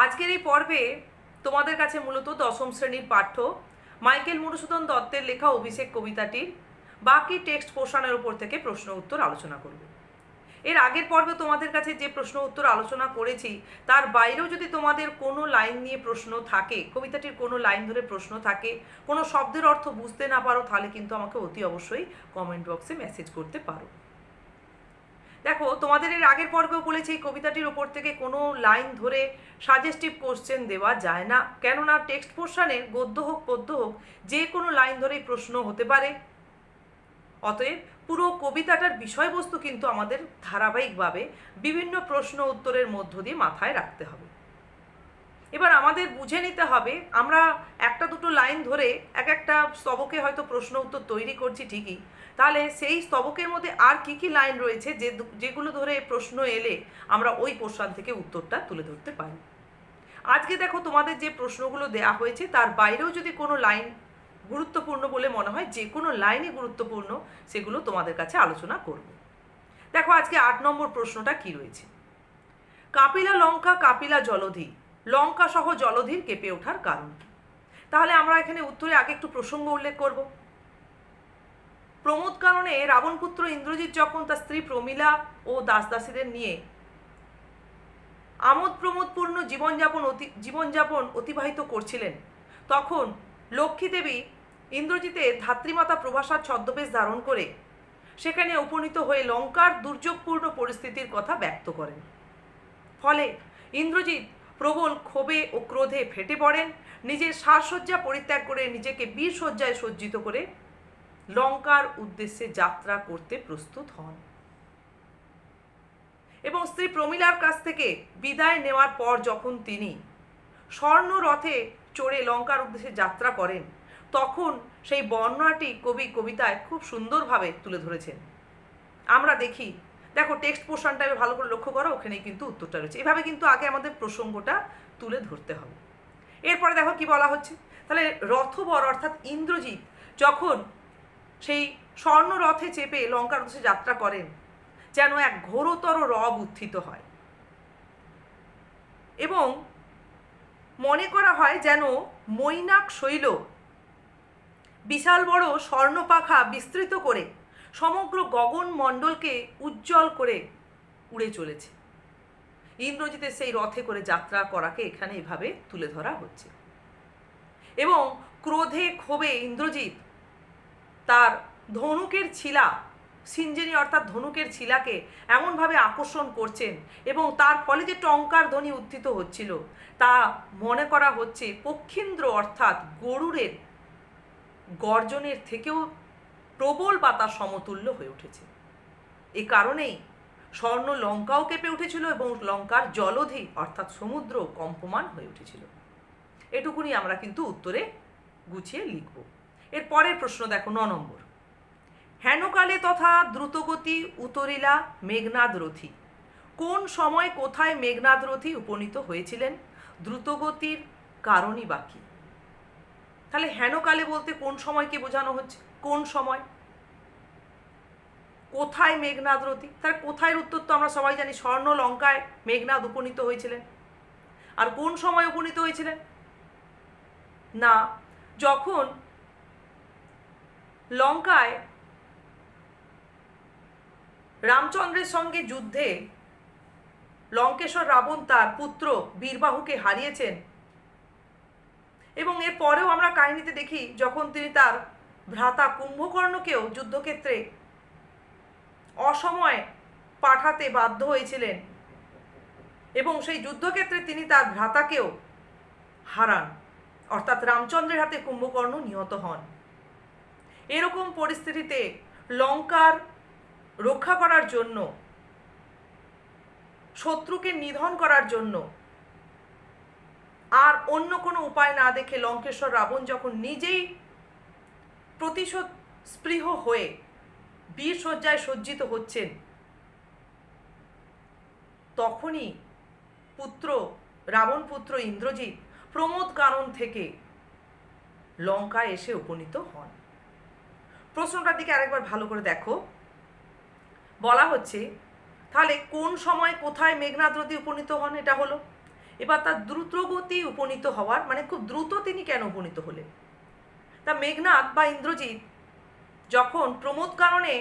আজকের এই পর্বে তোমাদের কাছে মূলত দশম শ্রেণীর পাঠ্য মাইকেল মধুসূদন দত্তের লেখা অভিষেক কবিতাটির বাকি টেক্সট পোর্শনের উপর থেকে প্রশ্ন উত্তর আলোচনা করব। এর আগের পর্বে তোমাদের কাছে যে প্রশ্ন উত্তর আলোচনা করেছি তার বাইরেও যদি তোমাদের কোনো লাইন নিয়ে প্রশ্ন থাকে, কবিতাটির কোনো লাইন ধরে প্রশ্ন থাকে, কোনো শব্দের অর্থ বুঝতে না পারো, তাহলে কিন্তু আমাকে অতি অবশ্যই কমেন্ট বক্সে মেসেজ করতে পারো। দেখো, তোমাদের এর আগের পর্বেও বলেছি এই কবিতাটির ওপর থেকে কোনো লাইন ধরে সাজেস্টিভ কোশ্চেন দেওয়া যায় না, কেননা টেক্সট পোর্শনের গদ্য হোক পদ্য হোক যে কোনো লাইন ধরেই প্রশ্ন হতে পারে। অতএব পুরো কবিতাটার বিষয়বস্তু কিন্তু আমাদের ধারাবাহিকভাবে বিভিন্ন প্রশ্ন উত্তরের মধ্য দিয়ে মাথায় রাখতে হবে। এবার আমাদের বুঝে নিতে হবে, আমরা একটা দুটো লাইন ধরে এক একটা স্তবকে হয়তো প্রশ্ন উত্তর তৈরি করছি ঠিকই, তাহলে সেই স্তবকের মধ্যে আর কি কি লাইন রয়েছে যেগুলো ধরে প্রশ্ন এলে আমরা ওই পোর্শন থেকে উত্তরটা তুলে ধরতে পারি। আজকে দেখো, তোমাদের যে প্রশ্নগুলো দেয়া হয়েছে তার বাইরেও যদি কোনো লাইন গুরুত্বপূর্ণ বলে মনে হয়, যে কোনো লাইনই গুরুত্বপূর্ণ, সেগুলো তোমাদের কাছে আলোচনা করব। দেখো, আজকে 8 নম্বর প্রশ্নটা কি রয়েছে। কাপিলা লঙ্কা কাপিলা জলধি, লঙ্কা সহ জলধির কেঁপে ওঠার কারণ কি? তাহলে আমরা এখানে উত্তরে আগে একটু প্রসঙ্গ উল্লেখ করব। প্রমোদ কারণে রাবণপুত্র ইন্দ্রজিৎ যখন তার স্ত্রী প্রমীলা ও দাসদাসীদের নিয়ে আমোদ প্রমোদপূর্ণ জীবনযাপন অতিবাহিত করছিলেন, তখন লক্ষ্মী দেবী ইন্দ্রজিতের ধাত্রীমাতা প্রভাসার ছদ্মবেশ ধারণ করে সেখানে উপনীত হয়ে লঙ্কার দুর্যোগপূর্ণ পরিস্থিতির কথা ব্যক্ত করেন। ফলে ইন্দ্রজিৎ প্রবল ক্ষোভে ও ক্রোধে ফেটে পড়েন, নিজের সাজসজ্জা পরিত্যাগ করে নিজেকে বীরসজ্জায় সজ্জিত করে লঙ্কার উদ্দেশ্যে যাত্রা করতে প্রস্তুত হন এবং স্ত্রী প্রমীলার কাছ থেকে বিদায় নেওয়ার পর যখন তিনি স্বর্ণ রথে চড়ে লঙ্কার উদ্দেশ্যে যাত্রা করেন, তখন সেই বর্ণনাটি কবি কবিতায় খুব সুন্দরভাবে তুলে ধরেছেন। আমরা দেখো টেক্সট পোর্শনটা ভালো করে লক্ষ্য করো, ওখানেই কিন্তু উত্তরটা রয়েছে। এভাবে কিন্তু আগে আমাদের প্রসঙ্গটা তুলে ধরতে হবে। এরপরে দেখো কি বলা হচ্ছে। তাহলে রথবর অর্থাৎ ইন্দ্রজিৎ যখন সেই স্বর্ণ রথে চেপে লঙ্কার উদ্দেশ্যে যাত্রা করেন, যেন এক ঘোরতর রব উত্থিত হয় এবং মনে করা হয় যেন মৈনাক শৈল বিশাল বড় স্বর্ণপাখা বিস্তৃত করে সমগ্র গগনমণ্ডলকে উজ্জ্বল করে উড়ে চলেছে। ইন্দ্রজিতের সেই রথে করে যাত্রা করাকে এখানে এভাবে তুলে ধরা হচ্ছে এবং ক্রোধে ক্ষোভে ইন্দ্রজিৎ তার ধনুকের ছিলা, সিঞ্জনি অর্থাৎ ধনুকের ছিলাকে এমনভাবে আকর্ষণ করছেন এবং তার ফলে যে টঙ্কার ধ্বনি উত্থিত হচ্ছিল তা মনে করা হচ্ছে পক্ষীন্দ্র অর্থাৎ গরুড়ের গর্জনের থেকেও প্রবল বাতাস সমতুল্য হয়ে উঠেছে। এ কারণেই স্বর্ণ লঙ্কাও কেঁপে উঠেছিল এবং লঙ্কার জলধি অর্থাৎ সমুদ্র কম্পমান হয়ে উঠেছিল। এটুকুনি আমরা কিন্তু উত্তরে গুছিয়ে লিখব। এর পরের প্রশ্ন দেখো, 9 নম্বর। হেনকালে তথা দ্রুতগতি উতরিলা মেঘনাদ রথী, কোন সময় কোথায় মেঘনাদ রথী উপনীত হয়েছিলেন? দ্রুতগতির কারণই বাকি। তাহলে হেনকালে বলতে কোন সময়কে বোঝানো হচ্ছে? কোন সময়? কোথায় মেঘনাদ রথী? তার কোথায় উত্তর তো আমরা সবাই জানি, স্বর্ণ লঙ্কায় মেঘনাদ উপনীত হয়েছিলেন। আর কোন সময় উপনীত হয়েছিলেন? না, যখন লঙ্কায় রামচন্দ্রের সঙ্গে যুদ্ধে লঙ্কেশ্বর রাবণ তার পুত্র বীরবাহুকে হারিয়েছেন এবং এর পরেও আমরা কাহিনীতে দেখি যখন তিনি তার ভ্রাতা কুম্ভকর্ণকেও যুদ্ধক্ষেত্রে অসময়ে পাঠাতে বাধ্য হয়েছিলেন এবং সেই যুদ্ধক্ষেত্রে তিনি তার ভ্রাতাকেও হারান, অর্থাৎ রামচন্দ্রের হাতে কুম্ভকর্ণ নিহত হন। এরকম পরিস্থিতিতে লঙ্কার রক্ষা করার জন্য, শত্রুকে নিধন করার জন্য আর অন্য কোনো উপায় না দেখে লঙ্কেশ্বর রাবণ যখন নিজেই প্রতিশোধ স্পৃহ হয়ে বীরসজ্জায় সজ্জিত হচ্ছেন, তখনই রাবণ পুত্র ইন্দ্রজিৎ প্রমোদ কানন থেকে লঙ্কায় এসে উপনীত হন। প্রশ্নটার দিকে আরেকবার ভালো করে দেখো। বলা হচ্ছে তাহলে কোন সময় কোথায় মেঘনাদ রথী উপনীত হন, এটা হলো। এবার তার দ্রুতগতি উপনীত হওয়ার, মানে খুব দ্রুত তিনি কেন উপনীত হলেন? তা মেঘনাদ বা ইন্দ্রজিৎ যখন প্রমোদ কাননে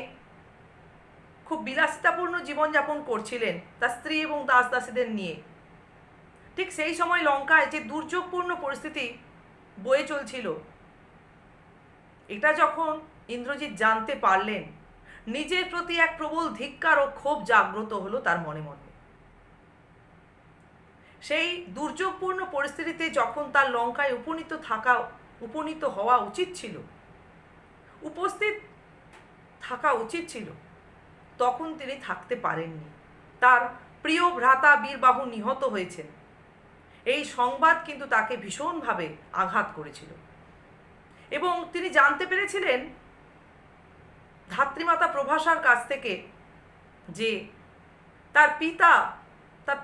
খুব বিলাসিতাপূর্ণ জীবনযাপন করছিলেন তার স্ত্রী এবং দাস দাসীদের নিয়ে, ঠিক সেই সময় লঙ্কায় যে দুর্যোগপূর্ণ পরিস্থিতি বয়ে চলছিল, এটা যখন ইন্দ্রজিৎ জানতে পারলেন, নিজের প্রতি এক প্রবল ধিক্কার ও ক্ষোভ জাগ্রত হলো তার মনে মনে। সেই দুর্যোগপূর্ণ পরিস্থিতিতে যখন তার লঙ্কায় উপনীত হওয়া উচিত ছিল, উপস্থিত থাকা উচিত ছিল, তখন তিনি থাকতে পারেননি। তার প্রিয় ভ্রাতা বীরবাহু নিহত হয়েছেন, এই সংবাদ কিন্তু তাকে ভীষণভাবে আঘাত করেছিল এবং তিনি জানতে পেরেছিলেন ধাত্রীমাতা প্রভাসার কাছ থেকে যে তার পিতা, তার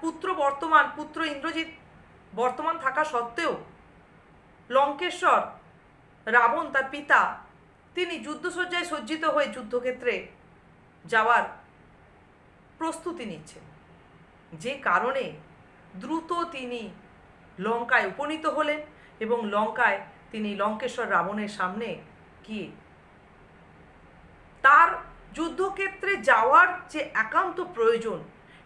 পুত্র ইন্দ্রজিৎ বর্তমান থাকা সত্ত্বেও লঙ্কেশ্বর রাবণ তার পিতা, তিনি যুদ্ধসজ্জায় সজ্জিত হয়ে যুদ্ধক্ষেত্রে যাওয়ার প্রস্তুতি নিচ্ছেন, যে কারণে দ্রুত তিনি লঙ্কায় উপনীত হলেন এবং লঙ্কায় তিনি লঙ্কেশ্বর রাবণের সামনে গিয়ে তার যুদ্ধক্ষেত্রে যাওয়ার যে একান্ত প্রয়োজন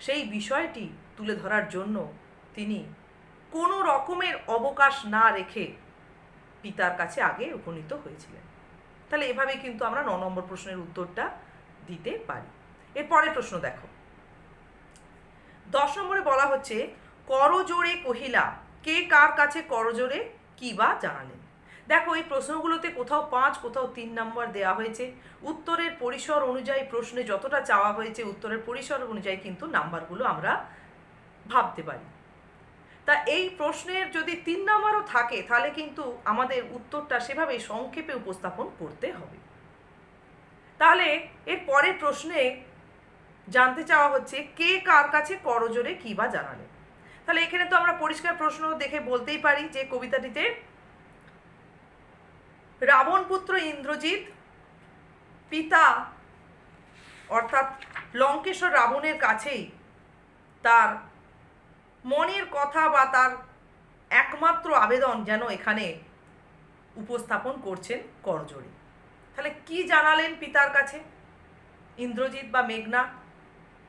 সেই বিষয়টি তুলে ধরার জন্য তিনি কোনো রকমের অবকাশ না রেখে পিতার কাছে আগে উপনীত হয়েছিলেন। তাহলে এভাবে কিন্তু আমরা 9 নম্বর প্রশ্নের উত্তরটা দিতে পারি। এরপরের প্রশ্ন দেখো, 10 নম্বরে বলা হচ্ছে করজোড়ে কহিলা, কে কার কাছে করজোড়ে কি বা জানালেন। দেখো এই প্রশ্নগুলোতে কোথাও 5 কোথাও 3 নম্বর দেওয়া হয়েছে। উত্তরের পরিসর অনুযায়ী প্রশ্নে যতটা চাওয়া হয়েছে উত্তরের পরিসর অনুযায়ী কিন্তু নাম্বারগুলো আমরা ভাবতে পারি। তা এই প্রশ্নের যদি 3 নম্বরও থাকে তাহলে কিন্তু আমাদের উত্তরটা সেভাবে সংক্ষেপে উপস্থাপন করতে হবে। তাহলে এর পরের প্রশ্নে জানতে চাওয়া হচ্ছে কে কার কাছে করজোড়ে কি বা জানালেন। তাহলে এখানে তো আমরা পরিষ্কার প্রশ্ন দেখে বলতেই পারি যে কবিতাটিতে রাবণ পুত্র ইন্দ্রজিৎ পিতা অর্থাৎ লঙ্কেশ্বর রাবণের কাছেই তার মনের কথা বা তার একমাত্র আবেদন যেন এখানে উপস্থাপন করছেন করজোড়ে। তাহলে কি জানালেন পিতার কাছে ইন্দ্রজিৎ বা মেঘনাদ?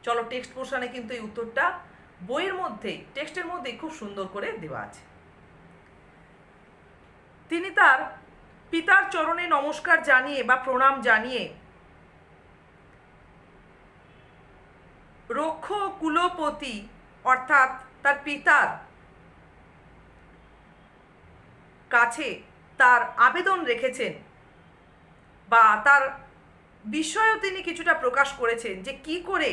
চলো টেক্সট পোর্শনে কিন্তু এই উত্তরটা বইয়ের মধ্যেই, টেক্সটের মধ্যেই খুব সুন্দর করে দেওয়া আছে। তিনি তার পিতার চরণে নমস্কার জানিয়ে বা প্রণাম জানিয়ে রক্ষ কুলপতি অর্থাৎ তার পিতার কাছে তার আবেদন রেখেছেন বা তার বিষয়ও তিনি কিছুটা প্রকাশ করেছেন যে কি করে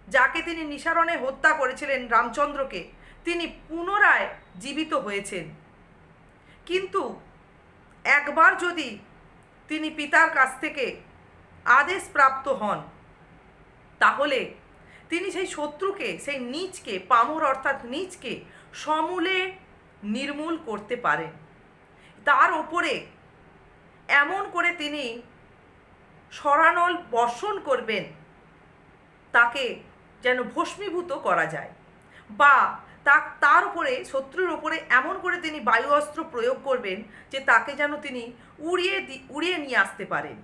যাকে তিনি নিসারণে হত্যা করেছিলেন রামচন্দ্রকে, তিনি পুনরায় জীবিত হয়েছেন। কিন্তু একবার যদি তিনি পিতার কাছ থেকে আদেশ প্রাপ্ত হন তাহলে তিনি সেই শত্রুকে, সেই নীচকে, পামর অর্থাৎ নীচকে সমূলে নির্মূল করতে পারেন। তার ওপরে এমন করে তিনি সরানল বর্ষণ করবেন তাকে যেন ভস্মীভূত করা যায়, বা তার উপরে, শত্রুর ওপরে এমন করে তিনি বায়ু অস্ত্র প্রয়োগ করবেন যে তাকে যেন তিনি উড়িয়ে নিয়ে আসতে পারেন।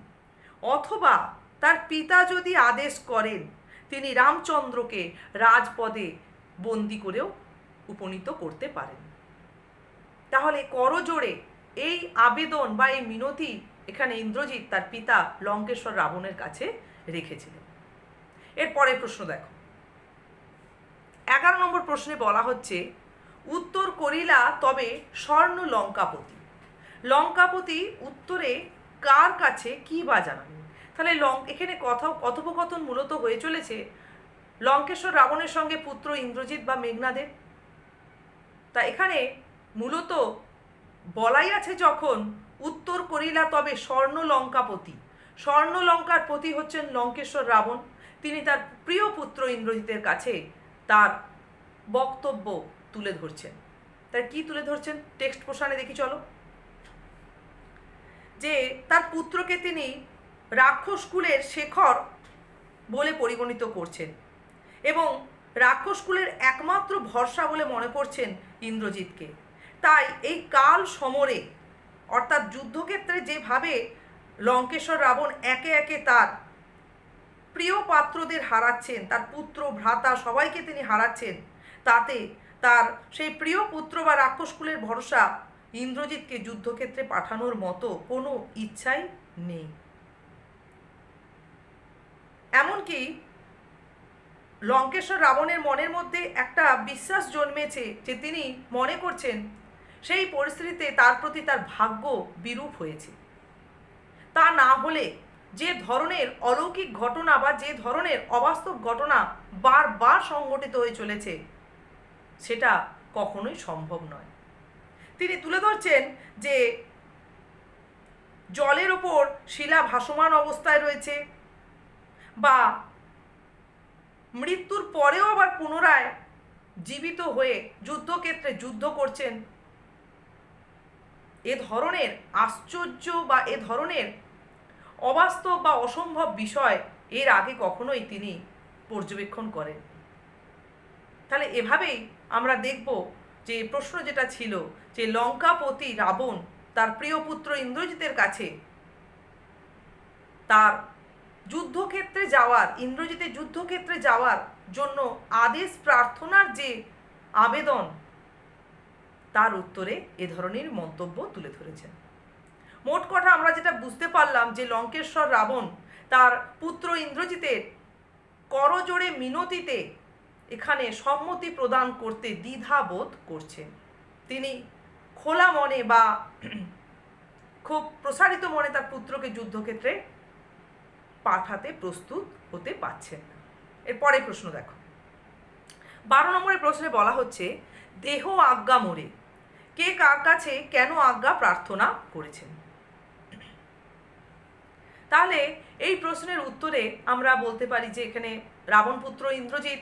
অথবা তার পিতা যদি আদেশ করেন তিনি রামচন্দ্রকে রাজপদে বন্দি করেও উপনীত করতে পারেন। তাহলে করজোড়ে এই আবেদন বা এই মিনতি এখানে ইন্দ্রজিৎ তার পিতা লঙ্কেশ্বর রাবণের কাছে রেখেছিলেন। এরপরে প্রশ্ন দেখো, 11 নম্বর প্রশ্নে বলা হচ্ছে উত্তর করিলা তবে স্বর্ণ লঙ্কাপতি। লঙ্কাপতি উত্তরে কার কাছে কি বা জানালেন। তাহলে এখানে কথোপকথন মূলত হয়ে চলেছে লঙ্কেশ্বর রাবণের সঙ্গে পুত্র ইন্দ্রজিৎ বা মেঘনাদের। তা এখানে মূলত বলাই আছে যখন উত্তর করিলা তবে স্বর্ণ লঙ্কাপতি, স্বর্ণ লঙ্কার পতি হচ্ছেন লঙ্কেশ্বর রাবণ, তিনি তার প্রিয় পুত্র ইন্দ্রজিতের কাছে তার বক্তব্য তুলে ধরছেন। তার কি তুলে ধরছেন টেক্সট পোর্শনে দেখি চলো। যে তার পুত্রকে তিনি রাক্ষস কুলের শেখর বলে পরিগণিত করছেন এবং রাক্ষসকুলের একমাত্র ভরসা বলে মনে করছেন ইন্দ্রজিৎকে। তাই এই কাল সমরে অর্থাৎ যুদ্ধক্ষেত্রে যেভাবে লঙ্কেশ্বর রাবণ একে একে তার প্রিয় পাত্রদের হারাচ্ছেন, তার পুত্র ভ্রাতা সবাইকে তিনি হারাচ্ছেন, তাতে তার সেই প্রিয় পুত্র বা রাক্ষসকুলের ভরসা ইন্দ্রজিৎকে যুদ্ধক্ষেত্রে পাঠানোর মতো কোনো ইচ্ছাই নেই। এমনকি লঙ্কেশ্বর রাবণের মনের মধ্যে একটা বিশ্বাস জন্মেছে যে তিনি মনে করছেন সেই পরিস্থিতিতে তার প্রতি তার ভাগ্য বিরূপ হয়েছে। তা না হলে যে ধরনের অলৌকিক ঘটনা বা যে ধরনের অবাস্তব ঘটনা বারবার সংঘটিত হয়ে চলেছে সেটা কখনোই সম্ভব নয়। তিনি তুলে ধরছেন যে জলের ওপর শিলা ভাসমান অবস্থায় রয়েছে, বা মৃত্যুর পরেও আবার পুনরায় জীবিত হয়ে যুদ্ধক্ষেত্রে যুদ্ধ করছেন। এ ধরনের আশ্চর্য বা এ ধরনের অবাস্তব বা অসম্ভব বিষয় এর আগে কখনোই তিনি পর্যবেক্ষণ করেন। তাহলে এভাবেই আমরা দেখব যে প্রশ্ন যেটা ছিল যে লঙ্কাপতি রাবণ তার প্রিয় পুত্র ইন্দ্রজিতের কাছে তার যুদ্ধক্ষেত্রে যাওয়ার, ইন্দ্রজিতের যুদ্ধক্ষেত্রে যাওয়ার জন্য আদেশ প্রার্থনার যে আবেদন, তার উত্তরে এ ধরনের মন্তব্য তুলে ধরেছেন। মোট কথা আমরা যেটা বুঝতে পারলাম যে লঙ্কেশ্বর রাবণ তার পুত্র ইন্দ্রজিতের করজোড়ে মিনতিতে এখানে সম্মতি প্রদান করতে দ্বিধাবোধ করছেন। তিনি খোলা মনে বা খুব প্রসারিত মনে তার পুত্রকে যুদ্ধক্ষেত্রে পাঠাতে প্রস্তুত হতে পারছেন না। এরপরে প্রশ্ন দেখো, 12 নম্বরের প্রশ্নে বলা হচ্ছে দেহ আজ্ঞা মোরে কে কার কাছে কেন আজ্ঞা প্রার্থনা করেছেন। তাহলে এই প্রশ্নের উত্তরে আমরা বলতে পারি যে এখানে রাবণ পুত্র ইন্দ্রজিৎ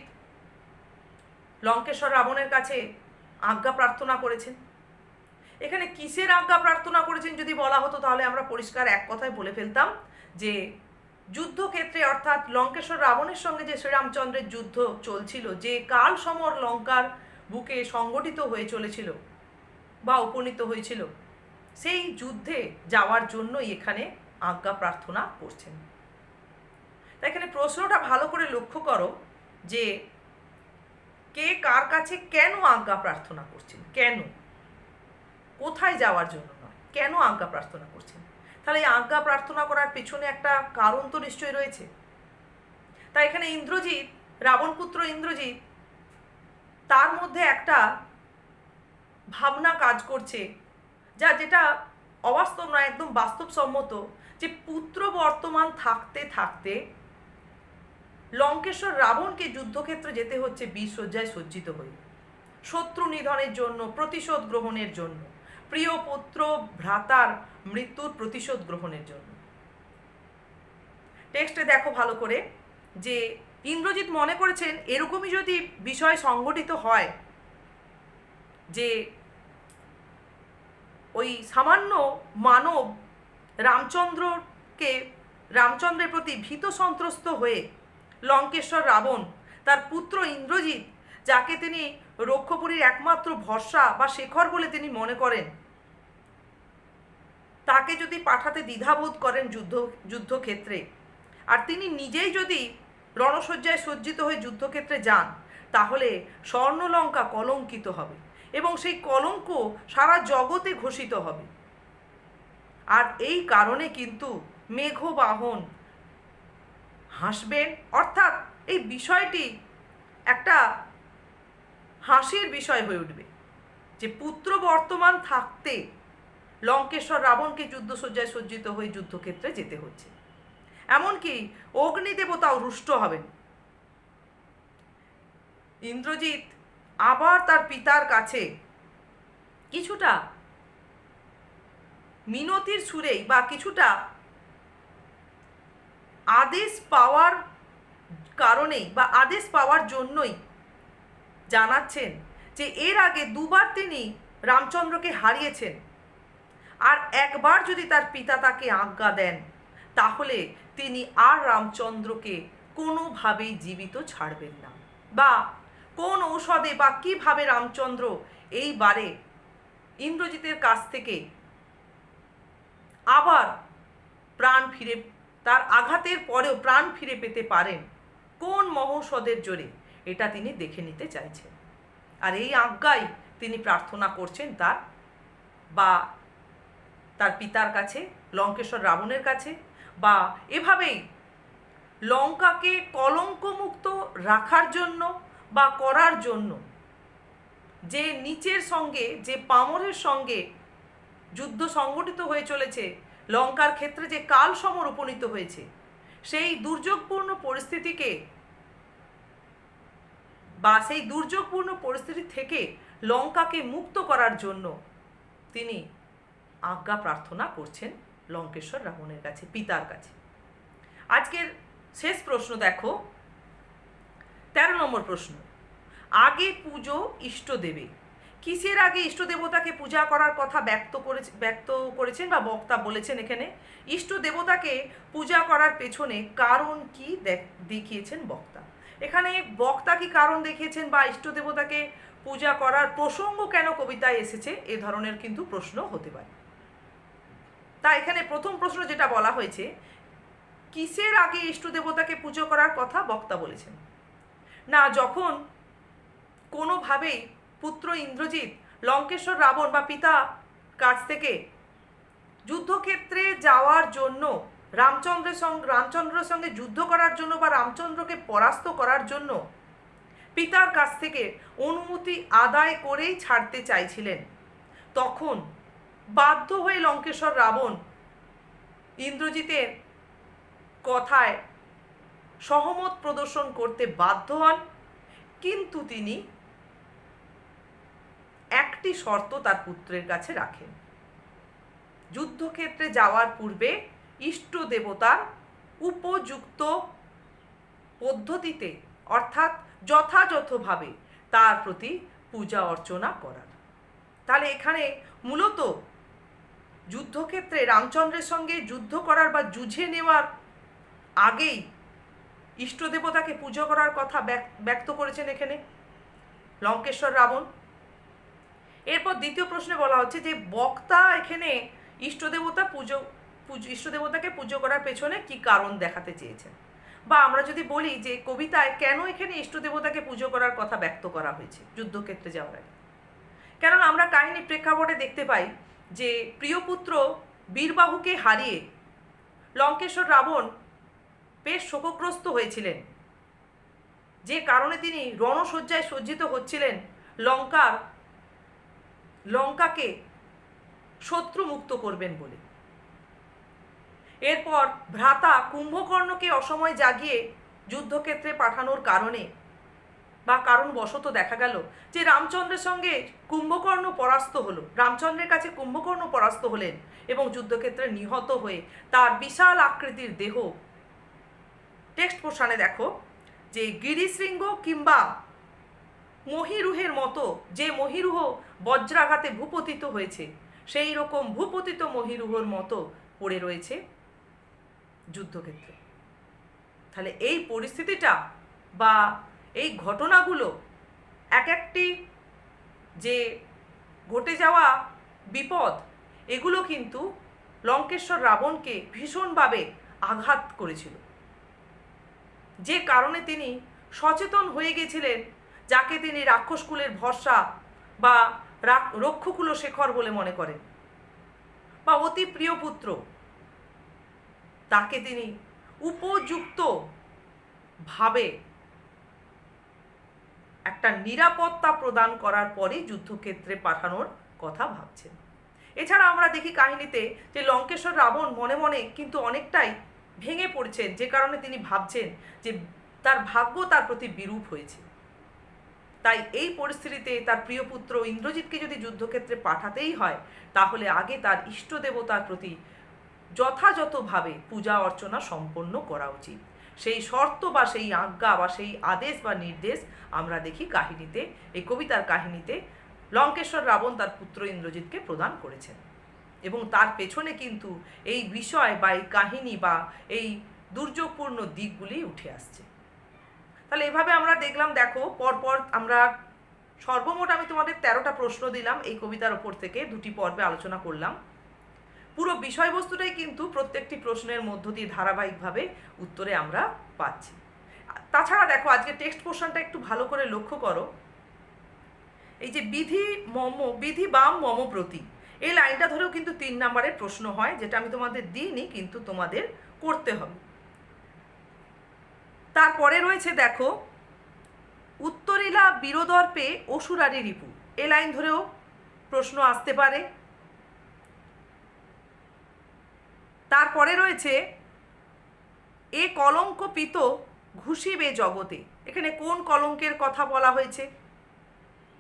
লঙ্কেশ্বর রাবণের কাছে আজ্ঞা প্রার্থনা করেছেন। এখানে কিসের আজ্ঞা প্রার্থনা করেছেন যদি বলা হতো তাহলে আমরা পরিষ্কার এক কথায় বলে ফেলতাম যে যুদ্ধক্ষেত্রে অর্থাৎ লঙ্কেশ্বর রাবণের সঙ্গে যে শ্রীরামচন্দ্রের যুদ্ধ চলছিল, যে কাল সমর লঙ্কার বুকে সংগঠিত হয়ে চলেছিল বা উপনীত হয়েছিল, সেই যুদ্ধে যাওয়ার জন্যই এখানে আজ্ঞা প্রার্থনা করছেন। তাই এখানে প্রশ্নটা ভালো করে লক্ষ্য করো যে কে কার কাছে কেন আজ্ঞা প্রার্থনা করছেন, কেন, কোথায় যাওয়ার জন্য নয়, কেন আজ্ঞা প্রার্থনা করছেন। তাহলে এই আজ্ঞা প্রার্থনা করার পেছনে একটা কারণ তো নিশ্চয়ই রয়েছে। তাই এখানে ইন্দ্রজিৎ, রাবণপুত্র ইন্দ্রজিৎ, তার মধ্যে একটা ভাবনা কাজ করছে যেটা অবাস্তব নয়, একদম বাস্তবসম্মত, যে পুত্র বর্তমান থাকতে থাকতে লঙ্কেশ্বর রাবণকে যুদ্ধক্ষেত্রে যেতে হচ্ছে বীরসজ্জায় সজ্জিত হয়ে, শত্রু নিধনের জন্য, প্রতিশোধ গ্রহণের জন্য, প্রিয় পুত্র ভ্রাতার মৃত্যুর প্রতিশোধ গ্রহণের জন্য। টেক্সটে দেখো ভালো করে যে ইন্দ্রজিৎ মনে করেছেন এরকমই যদি বিষয় সংঘটিত হয় যে ওই সামান্য মানব রামচন্দ্রের প্রতি ভীত সন্ত্রস্ত হয়ে লঙ্কেশ্বর রাবণ তার পুত্র ইন্দ্রজিৎ, যাকে তিনি রক্ষপুরীর একমাত্র ভরসা বা শেখর বলে তিনি মনে করেন, তাকে যদি পাঠাতে দ্বিধাবোধ করেন যুদ্ধক্ষেত্রে, আর তিনি নিজেই যদি রণশয্যায় সজ্জিত হয়ে যুদ্ধক্ষেত্রে যান, তাহলে স্বর্ণলঙ্কা কলঙ্কিত হবে এবং সেই কলঙ্ক সারা জগতে ঘোষিত হবে। আর এই কারণে কিন্তু মেঘবাহন হাসবেন, অর্থাৎ এই বিষয়টি একটা হাসির বিষয় হয়ে উঠবে যে পুত্র বর্তমান থাকতে লঙ্কেশ্বর রাবণকে যুদ্ধসজ্জায় সজ্জিত হয়ে যুদ্ধক্ষেত্রে যেতে হচ্ছে। এমনকি অগ্নিদেবতাও রুষ্ট হবেন। ইন্দ্রজিৎ আবার তার পিতার কাছে কিছুটা মিনতির সুরেই বা কিছুটা আদেশ পাওয়ার কারণেই বা আদেশ পাওয়ার জন্যই জানাচ্ছেন যে এর আগে দুবার তিনি রামচন্দ্রকে হারিয়েছেন, আর একবার যদি তার পিতা তাকে আজ্ঞা দেন তাহলে তিনি আর রামচন্দ্রকে কোনোভাবেই জীবিত ছাড়বেন না, বা কোন ঔষধে বা কিভাবে রামচন্দ্র এইবারে ইন্দ্রজিতের কাছ থেকে আবার প্রাণ ফিরে, তার আঘাতের পরেও প্রাণ ফিরে পেতে পারেন কোন মহৌষধের জোরে, এটা তিনি দেখে নিতে চাইছেন। আর এই আজ্ঞাই তিনি প্রার্থনা করছেন তার পিতার কাছে, লঙ্কেশ্বর রাবণের কাছে, বা এভাবেই লঙ্কাকে কলঙ্কমুক্ত রাখার জন্য বা করার জন্য যে নিচের সঙ্গে, যে পামরের সঙ্গে যুদ্ধ সংগঠিত হয়ে চলেছে, লঙ্কার ক্ষেত্রে যে কাল সমর উপনীত হয়েছে, সেই দুর্যোগপূর্ণ পরিস্থিতিকে বা সেই দুর্যোগপূর্ণ পরিস্থিতি থেকে লঙ্কাকে মুক্ত করার জন্য তিনি আজ্ঞা প্রার্থনা করছেন লঙ্কেশ্বর রাবণের কাছে, পিতার কাছে। আজকের শেষ প্রশ্ন দেখো, 13 নম্বর প্রশ্ন। আগে পুজো ইষ্ট দেবে। কিসের আগে ইষ্ট দেবতাকে পূজা করার কথা ব্যক্ত করেছেন বা বক্তা বলেছেন? এখানে ইষ্ট দেবতাকে পূজা করার পেছনে কারণ কি দেখিয়েছেন বক্তা? এখানে বক্তা কি কারণ দেখিয়েছেন বা ইষ্ট দেবতাকে পূজা করার প্রসঙ্গ কেন কবিতায় এসেছে, এ ধরনের কিন্তু প্রশ্ন হতে পারে। তা এখানে প্রথম প্রশ্ন যেটা বলা হয়েছে, কিসের আগে ইষ্ট দেবতাকে পুজো করার কথা বক্তা বলেছেন? না, যখন কোনোভাবেই পুত্র ইন্দ্রজিৎ লঙ্কেশ্বর রাবণ বা পিতা কাছ থেকে যুদ্ধক্ষেত্রে যাওয়ার জন্য রামচন্দ্রের সঙ্গে যুদ্ধ করার জন্য বা রামচন্দ্রকে পরাস্ত করার জন্য পিতার কাছ থেকে অনুমতি আদায় করেই ছাড়তে চাইছিলেন, তখন বাধ্য হয়ে লঙ্কেশ্বর রাবণ ইন্দ্রজিতের কথায় সহমত প্রদর্শন করতে বাধ্য হন। কিন্তু তিনি একটি শর্ত তার পুত্রের কাছে রাখেন, যুদ্ধক্ষেত্রে যাওয়ার পূর্বে ইষ্ট দেবতার উপযুক্ত পদ্ধতিতে অর্থাৎ যথাযথভাবে তার প্রতি পূজা অর্চনা করার। তাহলে এখানে মূলত যুদ্ধক্ষেত্রে রামচন্দ্রের সঙ্গে যুদ্ধ করার বা যুঝে নেওয়ার আগেই ইষ্ট দেবতাকে পুজো করার কথা ব্যক্ত করেছেন এখানে লঙ্কেশ্বর রাবণ। এরপর দ্বিতীয় প্রশ্নে বলা হচ্ছে যে বক্তা এখানে ইষ্টদেবতাকে পুজো করার পেছনে কি কারণ দেখাতে চেয়েছেন, বা আমরা যদি বলি যে কবিতায় কেন এখানে ইষ্টদেবতাকে পুজো করার কথা ব্যক্ত করা হয়েছে যুদ্ধক্ষেত্রে যাওয়ার আগে। কেননা আমরা কাহিনী প্রেক্ষাপটে দেখতে পাই যে প্রিয়পুত্র বীরবাহুকে হারিয়ে লঙ্কেশ্বর রাবণ বেশ শোকগ্রস্ত হয়েছিলেন, যে কারণে তিনি রণশয্যায় সজ্জিত হচ্ছিলেন লঙ্কাকে শত্রুমুক্ত করবেন বলে। এরপর ভ্রাতা কুম্ভকর্ণকে অসময় জাগিয়ে যুদ্ধক্ষেত্রে পাঠানোর কারণে বা কারণবশত দেখা গেল যে রামচন্দ্রের সঙ্গে কুম্ভকর্ণ পরাস্ত হলো, রামচন্দ্রের কাছে কুম্ভকর্ণ পরাস্ত হলেন এবং যুদ্ধক্ষেত্রে নিহত হয়ে তার বিশাল আকৃতির দেহ, টেক্সট পোর্শনে দেখো যে গিরিশৃঙ্গ কিংবা মহিরুহের মতো, যে মহিরুহ বজ্রাঘাতে ভূপতিত হয়েছে সেই রকম ভূপতিত মহিরুহর মতো পড়ে রয়েছে যুদ্ধক্ষেত্রে। তাহলে এই পরিস্থিতিটা বা এই ঘটনাগুলো এক একটি যে ঘটে যাওয়া বিপদ, এগুলো কিন্তু লঙ্কেশ্বর রাবণকে ভীষণভাবে আঘাত করেছিল, যে কারণে তিনি সচেতন হয়ে গেছিলেন, যাকে তিনি রাক্ষসকুলের ভরসা বা রক্ষকুল শেখর বলে মনে করেন বা অতি প্রিয় পুত্র, তাকে তিনি উপযুক্তভাবে একটা নিরাপত্তা প্রদান করার পরে যুদ্ধক্ষেত্রে পাঠানোর কথা ভাবছেন। এছাড়া আমরা দেখি কাহিনীতে যে লঙ্কেশ্বর রাবণ মনে মনে কিন্তু অনেকটাই ভেঙে পড়ছেন, যে কারণে তিনি ভাবছেন যে তার ভাগ্য তার প্রতি বিরূপ হয়েছে। তাই এই পরিস্থিতিতে তার প্রিয় পুত্র ইন্দ্রজিৎকে যদি যুদ্ধক্ষেত্রে পাঠাতেই হয়, তাহলে আগে তার ইষ্ট দেবতার প্রতি যথাযথভাবে পূজা অর্চনা সম্পন্ন করা উচিত। সেই শর্ত বা সেই আজ্ঞা বা সেই আদেশ বা নির্দেশ আমরা দেখি কাহিনীতে, এই কবিতার কাহিনীতে লঙ্কেশ্বর রাবণ তার পুত্র ইন্দ্রজিৎকে প্রদান করেছেন, এবং তার পেছনে কিন্তু এই বিষয় বা এই কাহিনী বা এই দুর্যোগপূর্ণ দিকগুলি উঠে আসছে। তাহলে এভাবে আমরা দেখলাম, দেখো পরপর আমরা সর্বমোট আমি তোমাদের 13টা প্রশ্ন দিলাম এই কবিতার ওপর থেকে, 2টি পর্বে আলোচনা করলাম। পুরো বিষয়বস্তুটাই কিন্তু প্রত্যেকটি প্রশ্নের মধ্য দিয়ে ধারাবাহিকভাবে উত্তরে আমরা পাচ্ছি। তাছাড়া দেখো আজকে টেক্সট পোর্শনটা একটু ভালো করে লক্ষ্য করো। এই যে বিধি বাম মম প্রতি, এই লাইনটা ধরেও কিন্তু 3 নম্বরের প্রশ্ন হয়, যেটা আমি তোমাদের দিইনি, কিন্তু তোমাদের করতে হবে। তারপরে রয়েছে দেখো উত্তরিলা বীরদর্পে অসুরারি রিপু, এই লাইন ধরেও প্রশ্ন আসতে পারে। তারপরে রয়েছে এ কলঙ্ক পিত ঘুষিবে জগতে, এখানে কোন কলঙ্কের কথা বলা হয়েছে,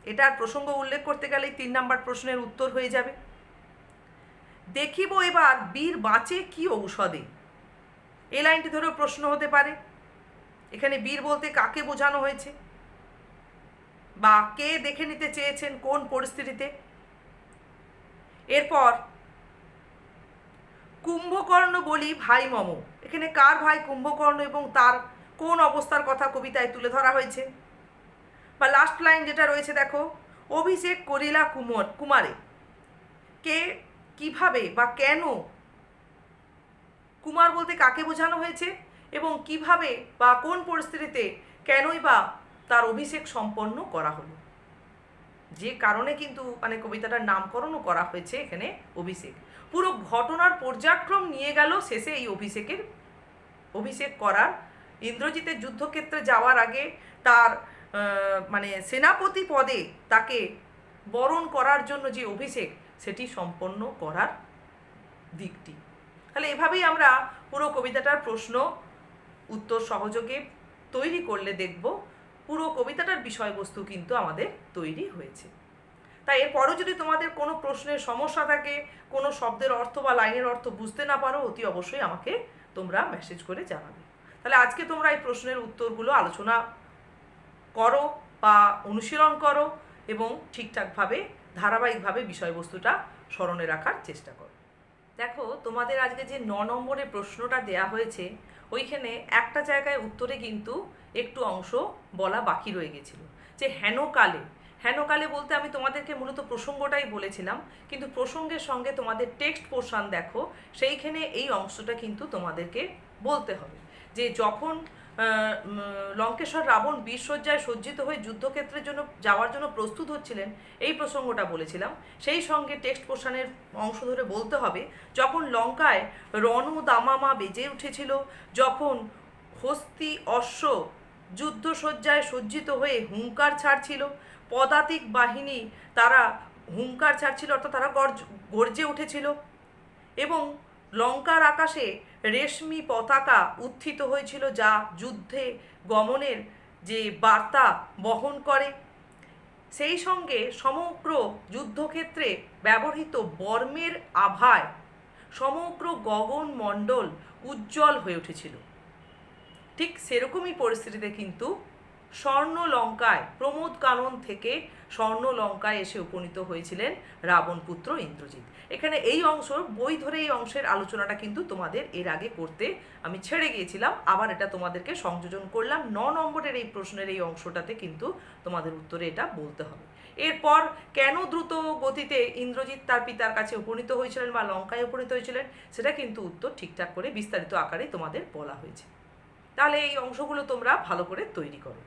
এটার প্রসঙ্গ উল্লেখ করতে গেলেই 3 নম্বর প্রশ্নের উত্তর হয়ে যাবে। দেখিব এবার বীর বাঁচে কি ঔষধে, এই লাইনটি ধরেও প্রশ্ন হতে পারে। এখানে বীর বলতে কাকে বোঝানো হয়েছে, বা কে দেখে নিতে চেয়েছেন কোন পরিস্থিতিতে। এরপর কুম্ভকর্ণ বলি ভাই মম, এখানে কার ভাই কুম্ভকর্ণ এবং তার কোন অবস্থার কথা কবিতায় তুলে ধরা হয়েছে। বা লাস্ট লাইন যেটা রয়েছে দেখো, অভিষেক করিলা কুমারে, কে কিভাবে বা কেন, কুমার বলতে কাকে বোঝানো হয়েছে এবং কিভাবে বা কোন পরিস্থিতিতে কেনই বা তার অভিষেক সম্পন্ন করা হলো, যে কারণে কিন্তু মানে কবিতাটার নামকরণও করা হয়েছে এখানে অভিষেক। পুরো ঘটনার পর্যায়ক্রম নিয়ে গেল শেষে এই অভিষেক করার, ইন্দ্রজিতের যুদ্ধক্ষেত্রে যাওয়ার আগে তার মানে সেনাপতি পদে তাকে বরণ করার জন্য যে অভিষেক, সেটি সম্পন্ন করার দিকটি। তাহলে এভাবেই আমরা পুরো কবিতাটার প্রশ্ন উত্তর সহযোগে তৈরি করলে দেখব পুরো কবিতাটার বিষয়বস্তু কিন্তু আমাদের তৈরি হয়েছে। তাই এরপরও যদি তোমাদের কোনো প্রশ্নের সমস্যা থাকে, কোনো শব্দের অর্থ বা লাইনের অর্থ বুঝতে না পারো, অতি অবশ্যই আমাকে তোমরা মেসেজ করে জানাবে। তাহলে আজকে তোমরা এই প্রশ্নের উত্তরগুলো আলোচনা করো বা অনুশীলন করো এবং ঠিকঠাকভাবে ধারাবাহিকভাবে বিষয়বস্তুটা স্মরণে রাখার চেষ্টা করো। দেখো তোমাদের আজকে যে 9 নম্বরের প্রশ্নটা দেয়া হয়েছে, ওইখানে একটা জায়গায় উত্তরে কিন্তু একটু অংশ বলা বাকি রয়ে গেছিল, যে হেনকালে বলতে আমি তোমাদেরকে মূলত প্রসঙ্গটাই বলেছিলাম, কিন্তু প্রসঙ্গের সঙ্গে তোমাদের টেক্সট পোর্শন দেখো, সেইখানে এই অংশটা কিন্তু তোমাদেরকে বলতে হবে, যে যখন লঙ্কেশ্বর রাবণ বীরসজ্জায় সজ্জিত হয়ে যুদ্ধক্ষেত্রের জন্য যাওয়ার জন্য প্রস্তুত হচ্ছিলেন, এই প্রসঙ্গটা বলেছিলাম। সেই সঙ্গে টেক্সট পোর্শনের অংশ ধরে বলতে হবে যখন লঙ্কায় রণদামামা বেজে উঠেছিল, যখন হস্তি অশ্ব যুদ্ধসজ্জায় সজ্জিত হয়ে হুঙ্কার ছাড়ছিল, পদাতিক বাহিনী তারা হুঙ্কার ছাড়ছিল, অর্থাৎ তারা গর্জে উঠেছিল, এবং লঙ্কার আকাশে রেশমি পতাকা উত্থিত হয়েছিল, যা যুদ্ধে গমনের যে বার্তা বহন করে। সেই সঙ্গে সমগ্র যুদ্ধক্ষেত্রে ব্যবহৃত বর্মের আভায় সমগ্র গগনমণ্ডল উজ্জ্বল হয়ে উঠেছিল। ঠিক সেরকমই পরিস্থিতিতে কিন্তু স্বর্ণলঙ্কায় প্রমোদ কানন থেকে স্বর্ণলঙ্কায় এসে উপনীত হয়েছিলেন রাবণপুত্র ইন্দ্রজিৎ। এখানে এই অংশ বই ধরে এই অংশের আলোচনাটা কিন্তু তোমাদের এর আগে করতে আমি ছেড়ে গিয়েছিলাম, আবার এটা তোমাদেরকে সংযোজন করলাম। 9 নম্বরের এই প্রশ্নের এই অংশটাতে কিন্তু তোমাদের উত্তরে এটা বলতে হবে। এরপর কেন দ্রুত গতিতে ইন্দ্রজিৎ তার পিতার কাছে উপনীত হয়েছিলেন বা লঙ্কায় উপনীত হয়েছিলেন, সেটা কিন্তু উত্তর ঠিকঠাক করে বিস্তারিত আকারে তোমাদের বলা হয়েছে। তাহলে এই অংশগুলো তোমরা ভালো করে তৈরি করো।